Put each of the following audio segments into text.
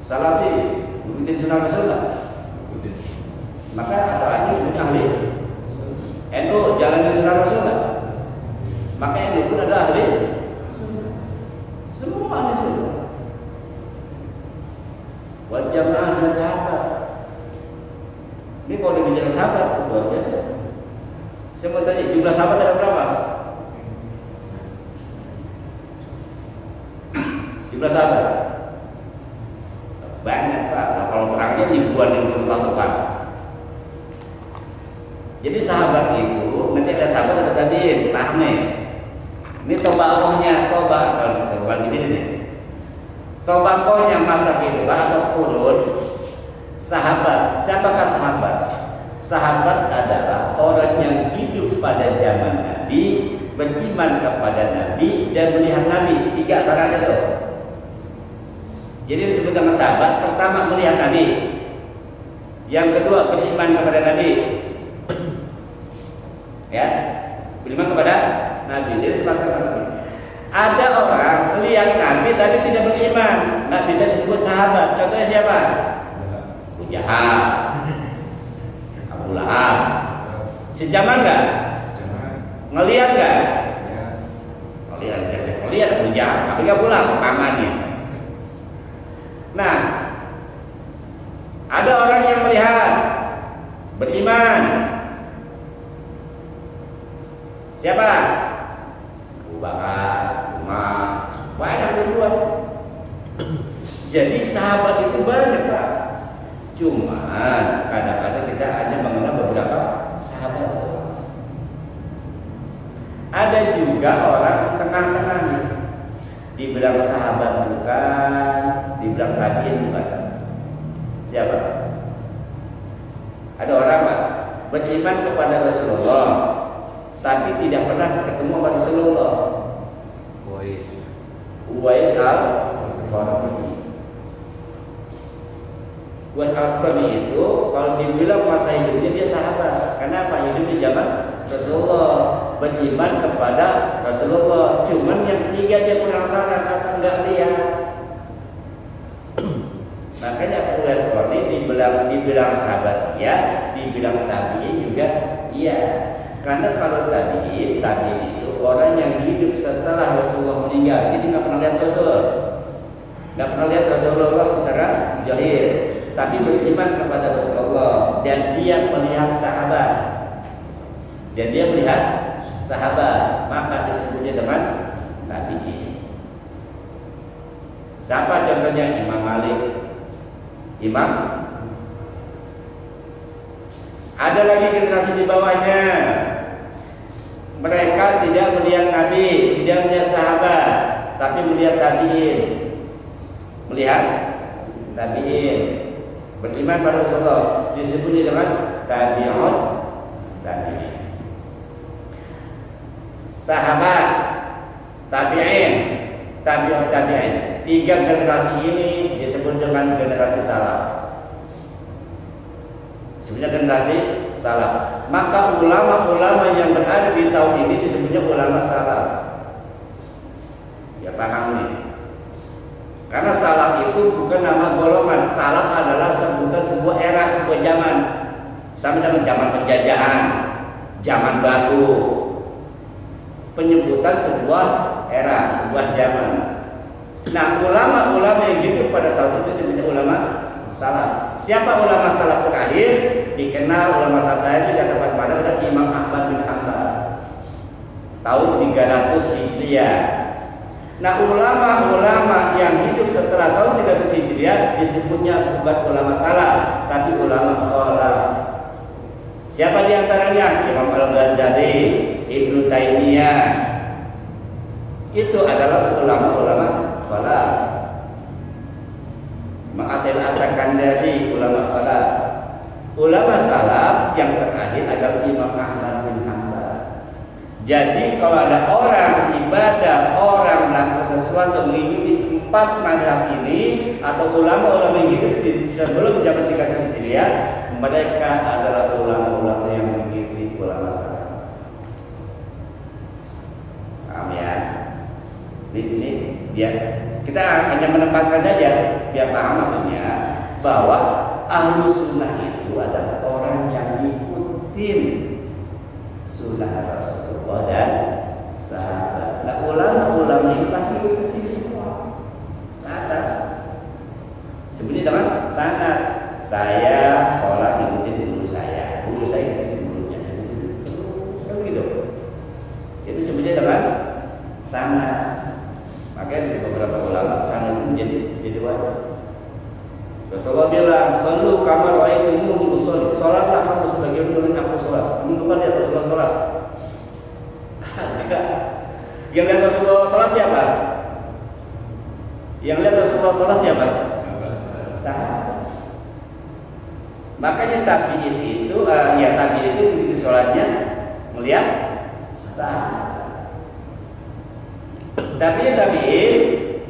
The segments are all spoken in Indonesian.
Salafi, ngikutin sunnah Rasulullah. Maka asalnya sebenarnya ahli NU jalanin sunnah Rasulullah. Maka NU pun adalah ahli semua ahli sunnah. Wal jamaah dan sahabat. Ini kalau dibicara sahabat luar biasa. Saya mau tanya jumlah sahabat ada berapa? Jumlah sahabat banyak Pak. Nah, kalau terangnya ribuan yang pasukan. Jadi sahabat itu nanti ada sahabat ada tabiin, paham nih? Ini tobakohnya, tobak di sini nih. Tobakohnya masa kehidupan atau kurun sahabat. Siapakah sahabat? Sahabat adalah orang yang hidup pada zaman Nabi, beriman kepada Nabi dan melihat Nabi. 3 syarat itu. Jadi disebut nama sahabat, pertama melihat Nabi, yang kedua beriman kepada Nabi, ya, beriman kepada Nabi. Jadi sepasang Nabi. Ada orang melihat Nabi tapi tidak beriman, nggak bisa disebut sahabat. Contohnya siapa? Abu Jahal, Abu Lahab. Sejaman nggak? Ngelihat nggak? Ngelihat Abu Jahal, tapi nggak pulang pamannya. Nah, ada orang yang melihat beriman. Siapa? Abu Bakar, Umar, banyak ribuan. Jadi sahabat itu banyak Pak. Cuma kadang-kadang kita hanya mengenal beberapa sahabat. Ada juga orang tengah-tengah nih. Dibilang sahabat bukan, dibilang tabiin bukan. Siapa? Ada orang Pak beriman kepada Rasulullah, tapi tidak pernah ketemu sama Rasulullah. Uwais al-Qarni. Uwais al-Qarni itu kalau dibilang masa hidupnya dia sahabat. Kenapa? Hidup di zaman Rasulullah, beriman kepada Rasulullah. Cuman yang ketiga dia penasaran apa enggak lihat. Makanya Uwais al-Qarni dibilang sahabat ya, dibilang tabi'in juga iya. Karena kalau tabi'in itu orang yang hidup setelah Rasulullah meninggal. Jadi nggak pernah lihat Rasul, nggak pernah lihat Rasulullah secara zahir, tapi beriman kepada Rasulullah dan dia melihat sahabat. Dan dia melihat sahabat, maka disebutnya dengan tabi'in. Siapa contohnya? Imam Malik, Imam. Ada lagi generasi di bawahnya. Mereka tidak melihat Nabi, tidak melihat sahabat, tapi melihat tabi'in. Melihat tabi'in, beriman pada Rasulullah, disebutnya dengan tabi'un tabi'in. Sahabat, tabi'in, tabi'un tabi'in. 3 generasi ini disebut dengan generasi salaf. Sebenarnya generasi salaf. Maka ulama-ulama yang berada di tahun ini disebutnya ulama salaf. Ya paham nih. Karena salaf itu bukan nama golongan. Salaf adalah sebutan sebuah era, sebuah zaman. Sama dengan zaman penjajahan, zaman batu. Penyebutan sebuah era, sebuah zaman. Nah, ulama-ulama yang hidup pada tahun itu disebutnya ulama salaf. Siapa ulama salaf terakhir? Dikenal ulama salaf terakhir dikatakan pada Imam Ahmad bin Hanbal tahun 300 Hijriah. Nah, ulama-ulama yang hidup setelah tahun 300 Hijriah disebutnya bukan ulama salaf, tapi ulama khalaf. Siapa di antaranya? Imam Al-Ghazali, Ibnu Taimiyah. Itu adalah ulama-ulama khalaf. Ma'atil Asakandari, ulama khalaf. Ulama salaf yang terakhir adalah Imam Ahmad bin Hanbal. Jadi kalau ada orang ibadah, orang melakukan sesuatu mengikuti 4 mazhab ini atau ulama-ulama yang hidup sebelum zaman 300 Hijriah, mereka adalah ulama-ulama yang mengikuti ulama salaf. Paham ya? Ini dia kita hanya menempatkan saja biar paham maksudnya bahwa Ahlus Sunnah itu adalah orang yang ikutin sunnah Rasulullah dan sahabat. Nah, ulama-ulama ini pasti ikut ke sini semua ke atas. Sebenarnya dengan sanad, saya sholat ikutin guru saya ikutin gurunya, terus kan begitu. Itu sebenarnya dengan sanad. Makanya di beberapa ulama sanad itu jadi wajib. Rasulullah bilang, "Shallu kama ra'aitumuni usolli." Salatlah kamu sebagaimana melihat aku salat. Menunjukkan dia Rasulullah salat. Enggak. Yang lihat Rasulullah salat siapa? Yang lihat Rasulullah salat siapa? Sahabat. Makanya tabi'in itu begitu salatnya melihat sahabat. Tabi'in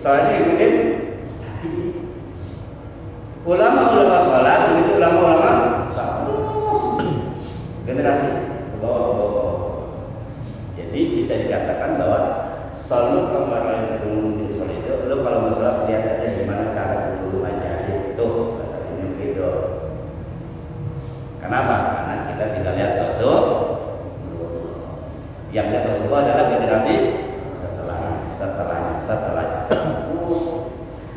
salatnya ikutin ulama-ulama khalaf, begitu ulama-ulama generasi ke bawah. Jadi bisa dikatakan bahwa selalu kemarin itu lo kalau masalah lihat aja gimana cara dulu aja itu asasinya begitu. Kenapa? Karena kita tidak lihat Rasul. Yang lihat Rasulullah adalah generasi setelahnya.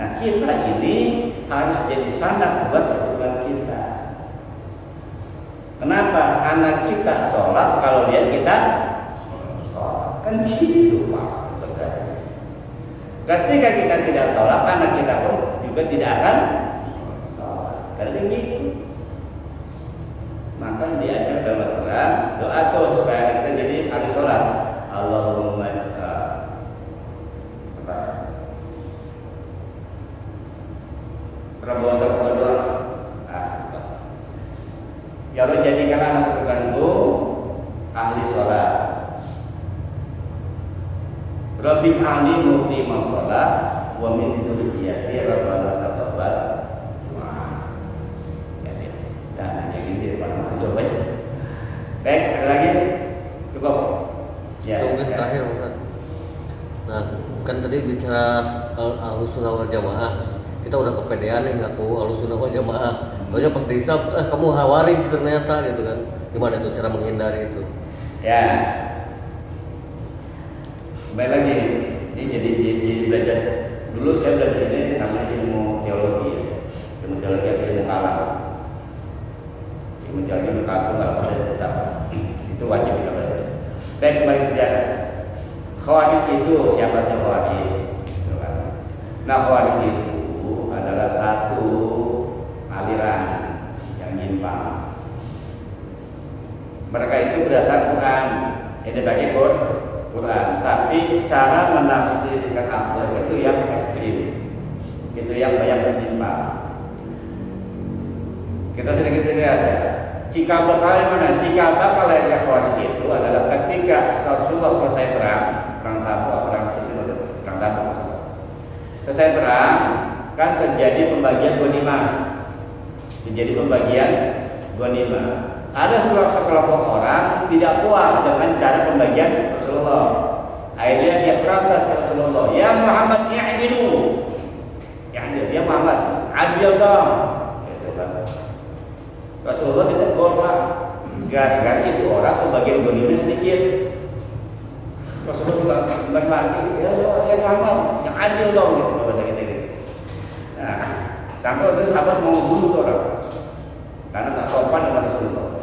Nah, kita ini harus jadi sanad buat keturunan kita. Kenapa? Anak kita sholat kalau lihat kita sholat, kan gitu Pak. Ketika kita tidak sholat, anak kita pun juga tidak akan sholat. Karena begitu. Maka diajar dalam Al-Quran doa tuh supaya kita jadi ahli sholat. Allahumma ya Allah jadikan anak keturunanku ahli sholat. Rabbi kami muqimah sholat wa min dzurriyyati rabbana taqabbal. Wah, dan ini mana coba sih? Baik, ada lagi? Cukup. Ya, mungkin terakhir Ustaz. Nah, kan tadi bicara Ahlus Sunnah wal Jamaah. Kita udah kepedean nih ngaku Ahlus Sunnah wal Jamaah. Soalnya pas dihisab, kamu Khawarij ternyata gitu kan. Gimana tuh cara menghindari itu? Ya. Kembali lagi, ini jadi belajar. Dulu saya belajar ini namanya ilmu teologi. Ilmu teologi atau ilmu kalam. Ilmu teologi ilmu kalam nggak boleh dihisab. Itu wajib kita belajar. Baik, kembali ke sejarah. Khawarij itu siapa sih Khawarij? Nah, Khawarij itu adalah satu aliran yang nyimpang. Mereka itu berdasar Quran, ini pakai Quran, tapi cara menafsirkan Al-Quran itu yang ekstrim, itu yang banyak menyimpang. Kita sedikit aja. Jika bakal mana? Jika bakal yang Khawarij itu adalah ketika Rasulullah selesai perang Tabuk, selesai perang kan terjadi pembagian ghanimah. Ada sekelompok orang tidak puas dengan cara pembagian Rasulullah. Akhirnya dia protes ke Rasulullah, "Ya Muhammad, i'dilu." Ya Muhammad, adil dong. Gitu kan. Rasulullah ditegur, Pak. Gara-gara itu orang pembagian ghanimah sedikit. Rasulullah bilang lagi, "Ya Muhammad, yang adil dong." Gitu bahasa kita gitu. Nah, sampai terus sahabat mau bunuh orang karena tak sopan dengan Rasulullah.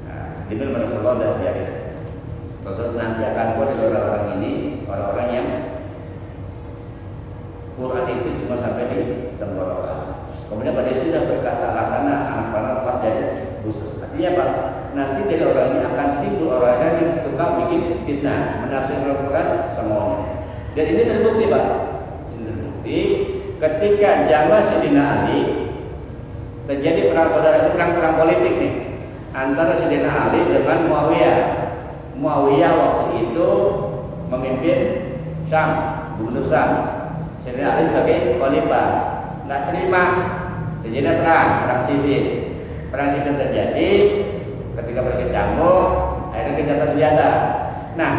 Nah, itu dengan Rasulullah dan biarin. Rasulullah nanti akan buat orang-orang ini, orang-orang yang Quran itu cuma sampai di tenggorokan. Kemudian pada sudah berkata, "Laksana anak panah lepas dari busuk." Artinya apa? Nanti dari orang ini akan timbul orang yang suka bikin fitnah, menafsirkan Al-Quran semuanya. Dan ini terbukti, Pak. Ini terbukti ketika zaman Sayyidina Ali terjadi perang saudara, itu perang politik nih antara Sayyidina Ali dengan Muawiyah. Muawiyah waktu itu memimpin Syam, gubernur Syam. Sayyidina Ali sebagai khalifah nggak terima, terjadi perang sipil. Perang sipil terjadi ketika berkecamuk, akhirnya gencatan senjata. Nah,